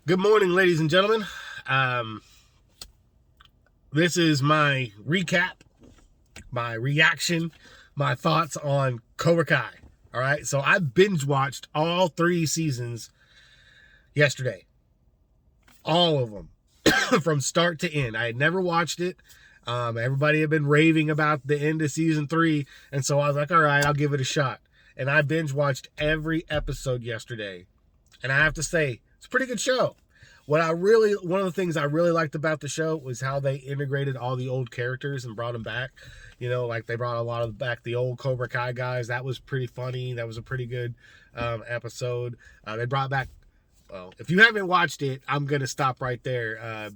Good morning, ladies and gentlemen. This is my recap, my reaction, my thoughts on Cobra Kai. All right, so I binge watched all 3 seasons yesterday, all of them, from start to end. I had never watched it. Everybody had been raving about the end of season 3, and so I was like, all right, I'll give it a shot. And I binge watched every episode yesterday, and I have to say, it's a pretty good show. One of the things I really liked about the show was how they integrated all the old characters and brought them back. Like they brought a lot of back the old Cobra Kai guys. That was pretty funny. That was a pretty good episode. They brought back. Well, if you haven't watched it, I'm gonna stop right there.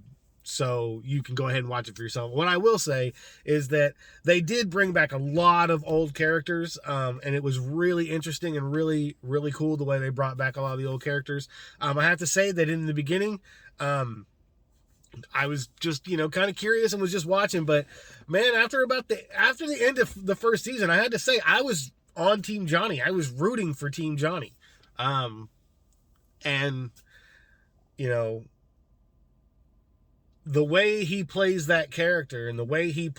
So you can go ahead and watch it for yourself. What I will say is that they did bring back a lot of old characters, and it was really interesting and really, really cool the way they brought back a lot of the old characters. I have to say that in the beginning, I was just kind of curious and was just watching, but man, after the end of the first season, I had to say I was on Team Johnny. I was rooting for Team Johnny, and you know the way he plays that character and the way he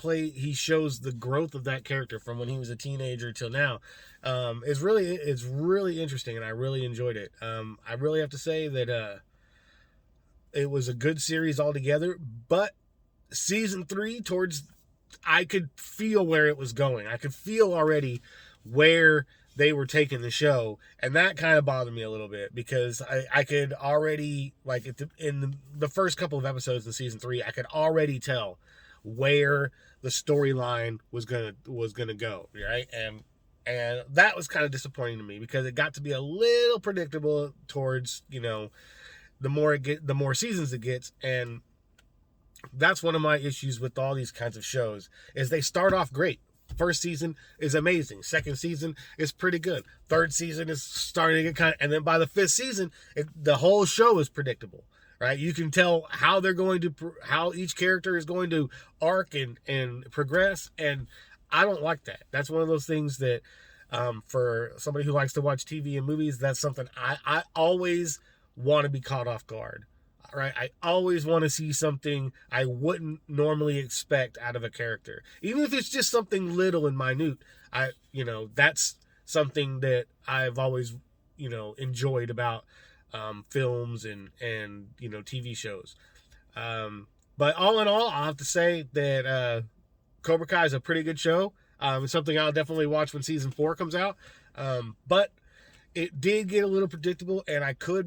shows the growth of that character from when he was a teenager till now is really interesting, and I really enjoyed it. I really have to say that it was a good series altogether, but season 3 I could feel where it was going. I could feel already where they were taking the show, and that kind of bothered me a little bit because I could already, like, in the first couple of episodes of season 3, I could already tell where the storyline was gonna go, right? And that was kind of disappointing to me because it got to be a little predictable towards the more seasons it gets. And that's one of my issues with all these kinds of shows is they start off great. First season is amazing. Second season is pretty good. Third season is starting to get and then by the 5th season, the whole show is predictable, right? You can tell how how each character is going to arc and progress, and I don't like that. That's one of those things that, for somebody who likes to watch TV and movies, that's something I always want to be caught off guard. Right, I always want to see something I wouldn't normally expect out of a character, even if it's just something little and minute. That's something that I've always enjoyed about films and TV shows. But all in all, I'll have to say that Cobra Kai is a pretty good show. It's something I'll definitely watch when season 4 comes out. But it did get a little predictable, and I could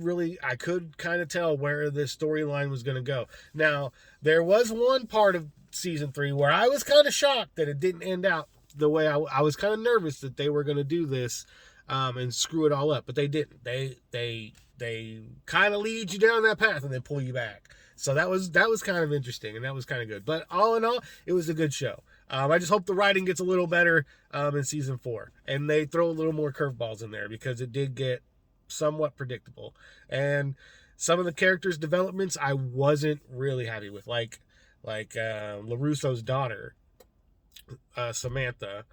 kind of tell where the storyline was going to go. Now, there was one part of season 3 where I was kind of shocked that it didn't end out the way I was kind of nervous that they were going to do this and screw it all up, but they didn't. They kind of lead you down that path and then pull you back. So that was kind of interesting, and that was kind of good. But all in all, it was a good show. I just hope the writing gets a little better in season 4, and they throw a little more curveballs in there because it did get somewhat predictable. And some of the characters' developments I wasn't really happy with, like LaRusso's daughter, Samantha,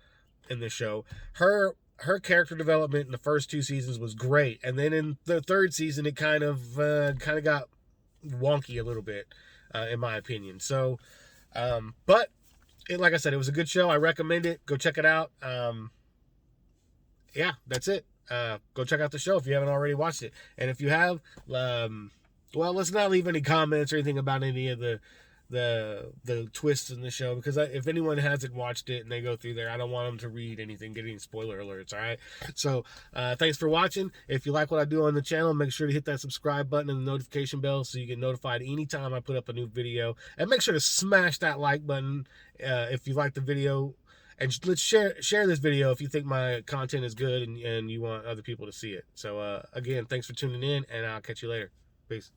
in the show. Her character development in the first 2 seasons was great, and then in the 3rd season it kind of got wonky a little bit, in my opinion. So, but like I said, it was a good show. I recommend it. Go check it out. Yeah, that's it. Go check out the show if you haven't already watched it, and if you have, well, let's not leave any comments or anything about any of the twists in the show, because if anyone hasn't watched it and they go through there, I don't want them to read anything, get any spoiler alerts. All right, so thanks for watching. If you like what I do on the channel, make sure to hit that subscribe button and the notification bell so you get notified anytime I put up a new video, and make sure to smash that like button if you like the video, and let's share this video if you think my content is good and you want other people to see it. So again, thanks for tuning in, and I'll catch you later. Peace.